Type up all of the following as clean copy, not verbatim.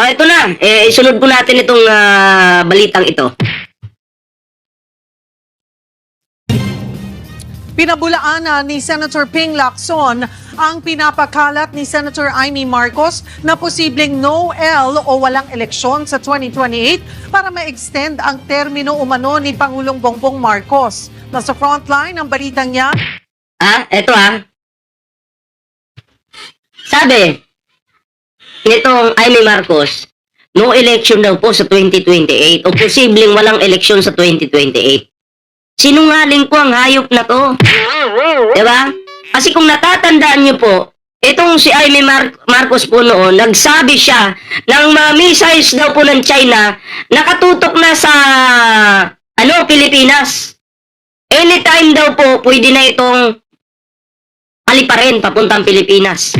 ito na. Isunod po natin itong balitang ito. Pinabulaanan ni Senator Ping Lacson ang pinapakalat ni Senator Amy Marcos na posibleng no-L o walang eleksyon sa 2028 para ma-extend ang termino umano ni Pangulong Bongbong Marcos. Nasa frontline ang balitang niya. Ito Sabi nitong Amy Marcos, no election daw po sa 2028 o posibleng walang eleksyon sa 2028. Sinungaling po ang hayop na to. Diba? Kasi kung natatandaan niyo po, itong si Amy Marcos po noon, nagsabi siya ng mga missiles daw po ng China nakatutok na sa Pilipinas. Anytime daw po, pwede na itong paliparin papuntang Pilipinas.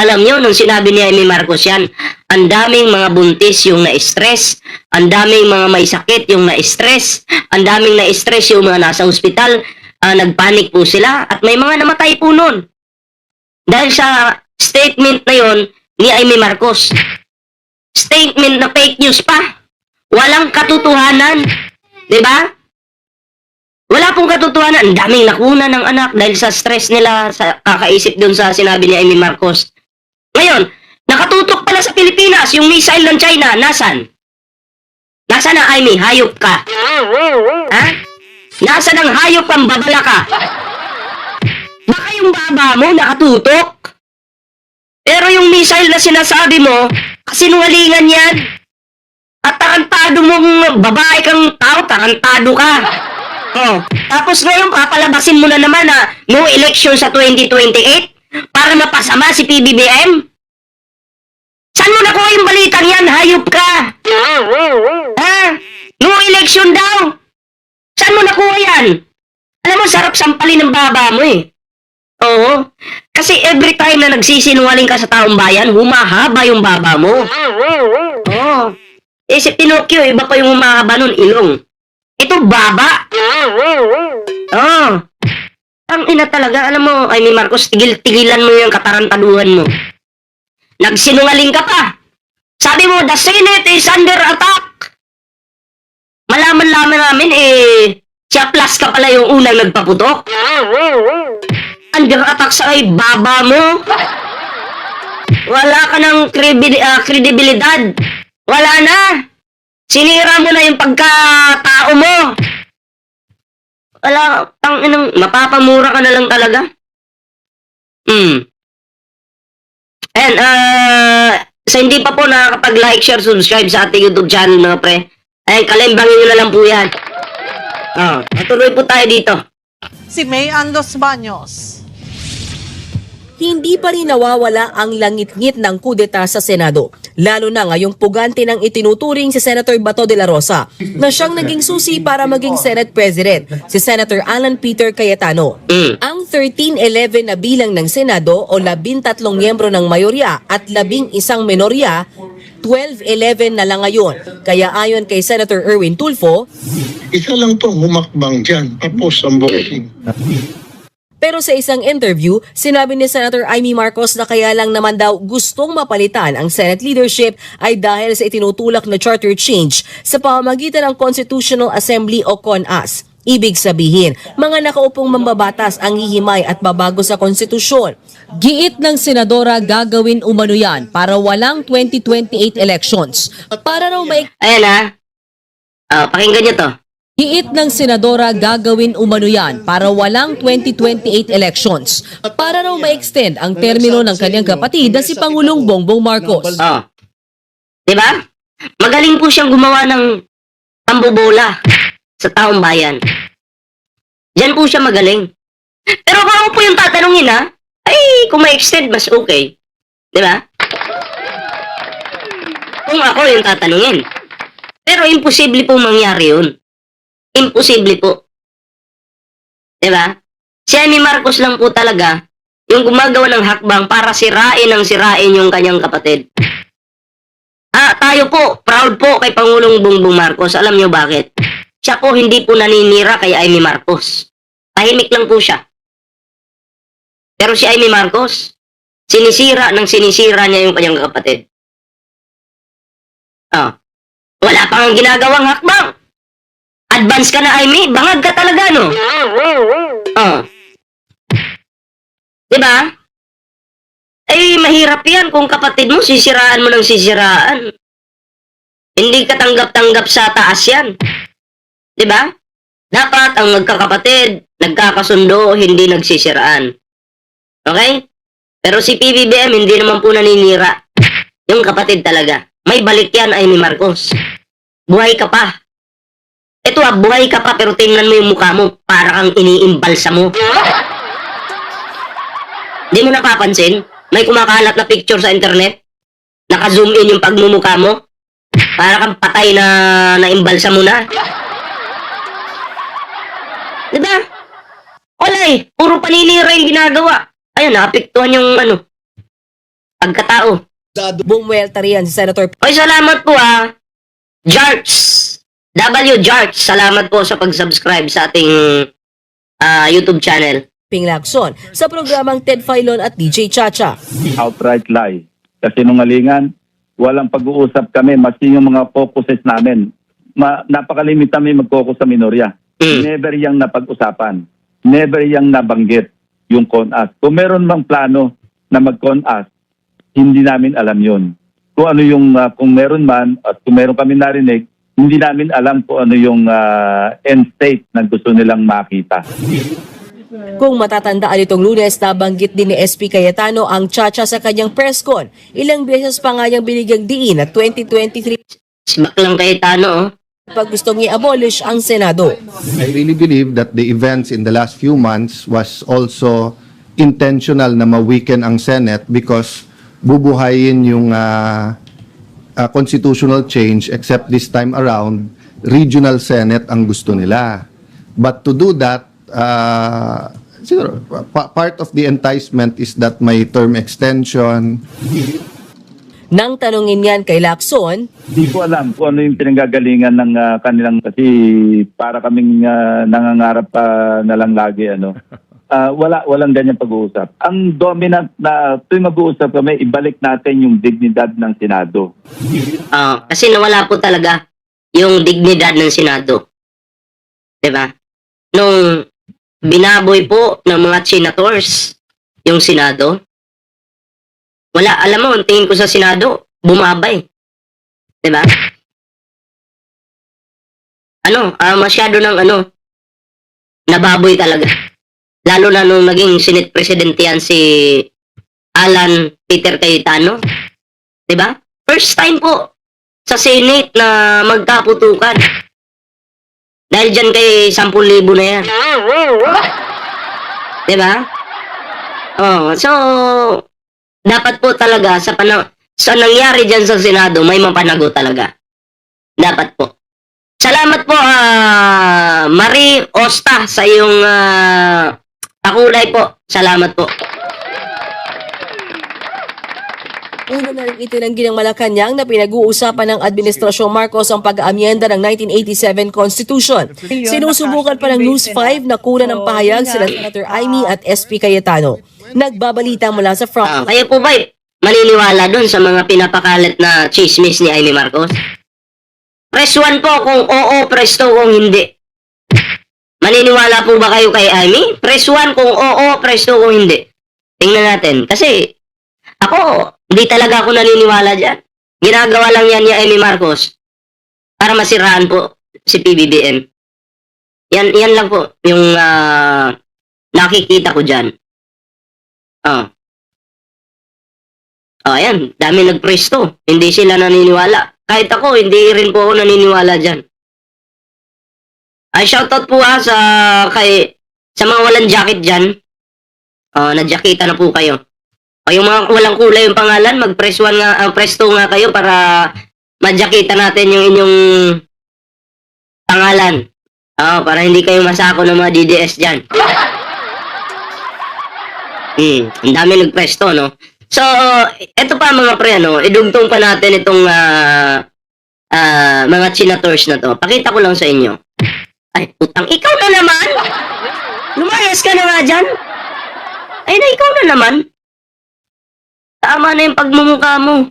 Alam nyo, nung sinabi ni Amy Marcos yan, ang daming mga buntis yung na-stress, ang daming mga may sakit yung na-stress, ang daming na-stress yung mga nasa ospital, nagpanik po sila, at may mga namatay po nun. Dahil sa statement na yon ni Amy Marcos. Statement na fake news pa. Walang katotohanan. Diba? Wala pong katotohanan. Ang daming nakuna ng anak dahil sa stress nila, sa kakaisip dun sa sinabi ni Amy Marcos. Ngayon, nakatutok pala sa Pilipinas yung missile ng China. Nasaan? Nasaan na, Amy? Hayop ka. Ha? Nasaan ang hayop ang babala ka? Baka yung baba mo nakatutok. Pero yung missile na sinasabi mo, kasinungalingan yan. At tarantado mong babae kang tao, tarantado ka. Tapos ngayon, papalabasin mo na naman na no election sa 2028 para mapasama si PBBM? Saan mo nakuha yung balitang yan? Hayop ka! No election daw! Saan mo nakuha yan? Alam mo, sarap sampalin ng baba mo eh. Oo. Kasi every time na nagsisinungaling ka sa taong bayan, humahaba yung baba mo. Oo. Si Pinocchio, iba pa yung humahaba nun, ilong. Ito, baba. Ang ina talaga, alam mo, Amy Marcos, tigilan mo yung katarantaduhan mo. Nagsinungaling ka pa. Sabi mo, the Senate is under attack. Malaman-laman namin, siya plus ka pala yung unang nagpaputok. Under attack sa baba mo. Wala ka ng kredibilidad. Wala na. Sinira mo na yung pagkatao mo. Wala, mapapamura ka na lang talaga. And, sa hindi pa po nakakapag-like, share, subscribe sa ating YouTube channel, mga pre, kalimbangin nyo na lang po yan. Matuloy po tayo dito. Si May Andos Baños. Hindi pa rin nawawala ang langit-ngit ng kudeta sa Senado, lalo na ngayong pugante ng itinuturing si Senator Bato de la Rosa na siyang naging susi para maging Senate President, si Senator Alan Peter Cayetano. Ang 1311 na bilang ng Senado o 13 miyembro ng mayorya at 11 menorya, 1211 na lang ngayon. Kaya ayon kay Senator Erwin Tulfo, isa lang to humakbang dyan, tapos ang boxing. pero sa isang interview, sinabi ni Senator Amy Marcos na kaya lang naman daw gustong mapalitan ang Senate leadership ay dahil sa itinutulak na charter change sa pamamagitan ng Constitutional Assembly o CONAS. Ibig sabihin, mga nakaupong mambabatas ang hihimay at babago sa konstitusyon. Giit ng senadora gagawin umano yan para walang 2028 elections. Para raw Ayan pakinggan nyo to. Giit ng senadora gagawin umano yan para walang 2028 elections. Para raw ma-extend ang termino ng kanyang kapatid na si Pangulong Bongbong Marcos. Diba? Magaling po siyang gumawa ng pambobola sa taong bayan. Diyan po siya magaling. Pero kung ako po yung tatanungin kung ma-extend mas okay. Diba? Kung ako yung tatanungin. Pero imposible po mangyari yun. Imposible po. Diba? Si Amy Marcos lang po talaga yung gumagawa ng hakbang para sirain yung kanyang kapatid. Tayo po, proud po kay Pangulong Bongbong Marcos. Alam nyo bakit? Siya po hindi po naninira kay Amy Marcos. Tahimik lang po siya. Pero si Amy Marcos, sinisira niya yung kanyang kapatid. Oh. Wala pa kang ginagawang hakbang. Advance ka na, Amy. Bangag ka talaga, no? Oh. Diba? Eh, mahirap yan kung kapatid mo, sisiraan mo ng sisiraan. Hindi ka tanggap-tanggap sa taas yan. Diba? Dapat ang magkakapatid, nagkakasundo, hindi nagsisiraan. Okay? Pero si PBBM, hindi naman po naninira. Yung kapatid talaga. May balik yan, Amy Marcos. Buhay ka pa. Ito buhay ka pa, pero tingnan mo yung mukha mo, para kang iniimbalsa mo. Di mo napapansin? May kumakalat na picture sa internet? Naka-zoom in yung pagmumukha mo? Para kang patay na naimbalsa mo na. Diba? Wala eh. Puro paninira yung ginagawa. Ayun, naapektuhan yung pagkatao. Bumuelta riyan si Senator Oy, salamat po Jarts. W. Jarts. Salamat po sa pag-subscribe sa ating YouTube channel. Ping Lacson sa programang Ted Filon at DJ Chacha. Outright lie. Kasi nungalingan, walang pag-uusap kami, maski yung mga focuses namin. Napakalimit kami mag-focus sa minorya. Never yang napag-usapan. Never yang nabanggit yung CONAS. Kung meron mang plano na mag-CONAS, hindi namin alam yun. Kung ano yung, kung meron man, at kung meron kami narinig, hindi namin alam kung ano yung end state na gusto nilang makita. Kung matatandaan itong Lunes, nabanggit din ni SP Cayetano ang Chacha sa kanyang press con. Ilang beses pa nga niyang binigyang diin at 2023 Si Baklang Cayetano, pag gustong i-abolish ang Senado. I really believe that the events in the last few months was also intentional na ma-weaken ang Senate because bubuhayin yung constitutional change, except this time around, regional Senate ang gusto nila. But to do that, siguro, part of the enticement is that may term extension. Nang tanungin yan kay Lacson, Di ko alam kung ano yung pinanggagalingan ng kanilang, kasi para kaming nangangarap na lang lagi, walang ganyan pag-uusap. Ang dominant na tuwing mag-uusap kami, ibalik natin yung dignidad ng Senado. kasi nawala po talaga yung dignidad ng Senado. Diba? Nung binaboy po ng mga senators yung Senado, wala, alam mo, ang tingin ko sa Senado, bumabay. Diba? Masyado ng nababoy talaga. Lalo na nung naging Senate President yan si Alan Peter Cayetano. Diba? First time po sa Senate na magkaputukan. Dahil dyan kay 10,000 na yan. Diba? So, dapat po talaga sa nangyari dyan sa Senado, may mapanago talaga. Dapat po. Salamat po, Marie Osta, sa iyong pakulay po. Salamat po. una na rin itinanggi ng Malacanang na pinag-uusapan ng Administrasyong Marcos ang pag-aamyenda ng 1987 Constitution. Sinusubukan pa ng News 5 na kunan ng pahayag sila Senator Amy at SP Cayetano. Nagbabalita mula sa front. Kayo po ba maniniwala doon sa mga pinapakalat na chismis ni Amy Marcos? Press 1 po kung oo, press 2 kung hindi. Maniniwala po ba kayo kay Amy? Press 1 kung oo, press 2 kung hindi. Tingnan natin. Kasi ako, hindi talaga ako naniniwala dyan. Ginagawa lang yan ni Amy Marcos para masiraan po si PBBM. Yan lang po yung nakikita ko dyan. Ayan, dami nagpresto. Hindi sila naniniwala. Kahit ako, hindi rin po ako naniniwala dyan. Ay, shoutout po sa mga walang jacket dyan. Na-jacketa na po kayo. O yung mga walang kulay yung pangalan, mag-press 1 nga, press 2 nga kayo para ma-jacketa natin yung inyong pangalan. Para hindi kayo masako ng mga DDS dyan. Ang dami nagpresto, no? So, eto pa mga pre, idugtong pa natin itong mga senators na to. Pakita ko lang sa inyo. Ay, putang, ikaw na naman! Lumayas ka na nga dyan! Ay, na ikaw na naman! Tama na yung pagmumukha mo.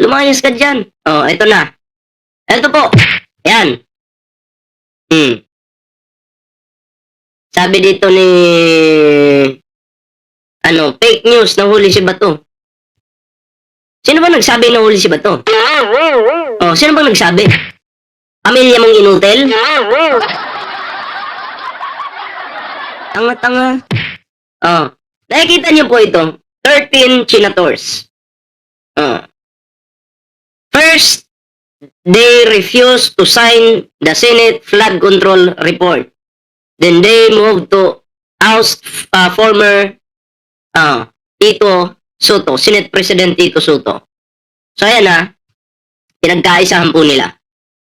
Lumayas ka dyan. Oh, ito na. Ito po. Yan. Sabi dito ni fake news, nahuli si Bato. Sino ba nagsabi nahuli si Bato? Oh, sino bang nagsabi? Pamilya mong inutel? Tanga-tanga. Oh, nakikita niyo po ito. 13 senators. Oh. First, they refused to sign the Senate flood control report. Then they moved to oust former Tito Soto, Senate President Tito Soto. So ayan pinagkaisahan po nila.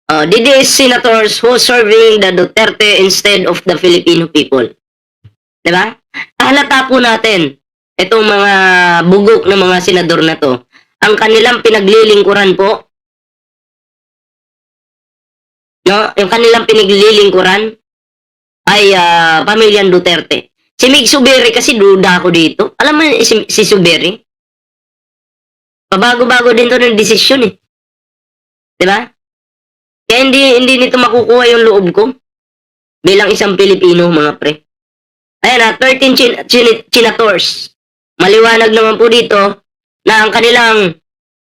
These senators who serving the Duterte instead of the Filipino people. Diba? Halata po natin itong mga bugok ng mga senador na to. Ang kanilang pinaglilingkuran po, yung kanilang pinaglilingkuran ay pamilyang Duterte. Si Mig Suberi kasi duda ako dito. Alam mo si Suberi? Pabago-bago din to ng desisyon eh. Diba? Kaya hindi nito makukuha yung loob ko bilang isang Pilipino, mga pre. Ayan 13 senators. Maliwanag naman po dito na ang kanilang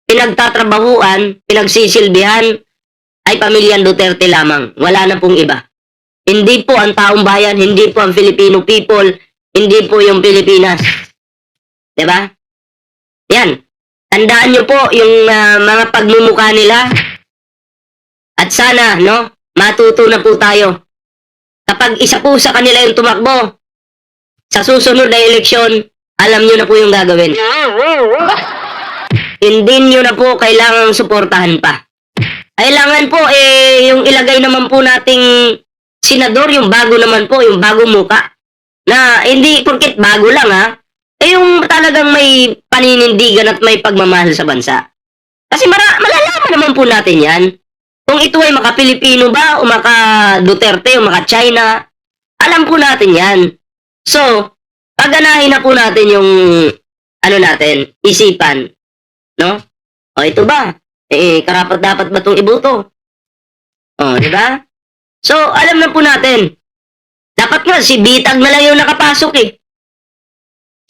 pinagtatrabahuan, pinagsisilbihan ay pamilyang Duterte lamang. Wala na pong iba. Hindi po ang taong bayan, hindi po ang Filipino people, hindi po yung Pilipinas. Diba? Yan. Tandaan nyo po yung mga pagmumukha nila. At sana, matuto na po tayo. Kapag isa po sa kanila yung tumakbo, sa susunod na eleksyon, alam nyo na po yung gagawin. Hindi nyo na po kailangang suportahan pa. Kailangan po, yung ilagay naman po nating senador, yung bago naman po, yung bagong muka. Na hindi porket bago lang yung talagang may paninindigan at may pagmamahal sa bansa. Kasi malalaman naman po natin yan. Kung ito ay maka-Pilipino ba, o maka-Duterte, o maka-China, alam po natin yan. So, paganahin na po natin yung, isipan. No? O, ito ba? Karapat-dapat ba itong iboto? O, di ba? So, alam na po natin. Dapat nga, si Bitag na lang yung nakapasok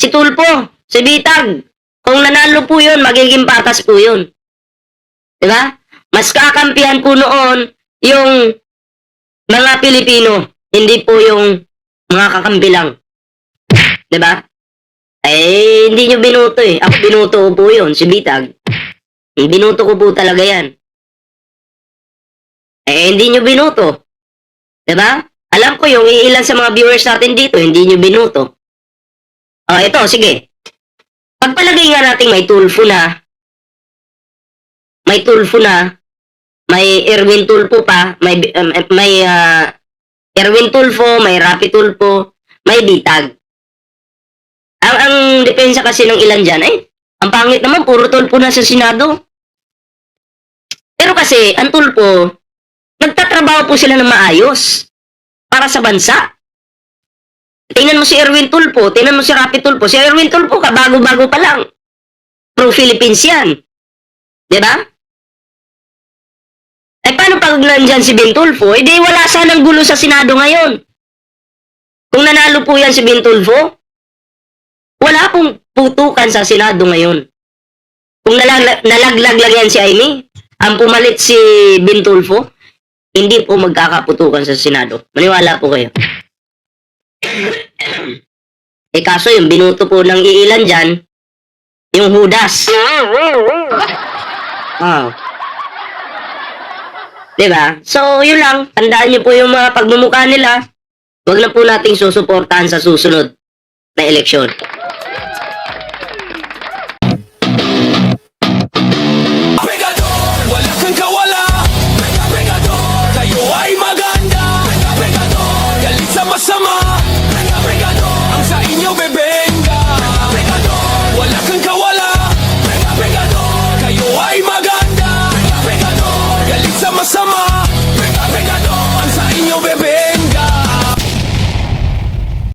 Si Tulpo, si Bitag. Kung nanalo po yun, magiging patas po yun. Di ba? Mas kakampihan po noon yung mga Pilipino, hindi po yung mga kakampi lang. Di ba? Hindi nyo binuto Ako binuto ko po yun, si Bitag. Binuto ko po talaga yan. Hindi nyo binuto. Diba? Alam ko yung ilan sa mga viewers natin dito, hindi nyo binuto. Ito, sige. Pagpalagay nga natin may Tulfo na, may Erwin Tulfo pa, may Erwin Tulfo, may Rapi Tulfo, may Bitag. Ang depensa kasi ng ilan dyan, ang pangit naman, puro Tulfo na sa Senado. Pero kasi, ang Tulfo, nagtatrabaho po sila ng maayos para sa bansa. Tingnan mo si Erwin Tulfo, tingnan mo si Rapi Tulfo. Si Erwin Tulfo, bago-bago pa lang. Pro-Philippines yan. Diba? Paano pag nandyan si Ben Tulfo? Di wala sanang gulo sa Senado ngayon. Kung nanalo po yan si Ben Tulfo, wala pong putukan sa Senado ngayon. Kung nalaglag lang yan si Amy, ang pumalit si Ben Tulfo, hindi po magkakaputukan sa Senado. Maniwala po kayo. Kaso yung binuto po ng iilan dyan, yung Judas. Diba? So, yun lang. Tandaan niyo po yung mga pagmumukha nila. Huwag na po nating susuportahan sa susunod na eleksyon. Wala kang kawala. Kayo ay maganda. Galit sa masama. Ang sa inyo bebenga. Wala kang kawala. Kayo ay maganda. Galit sa masama. Ang sa inyo bebenga.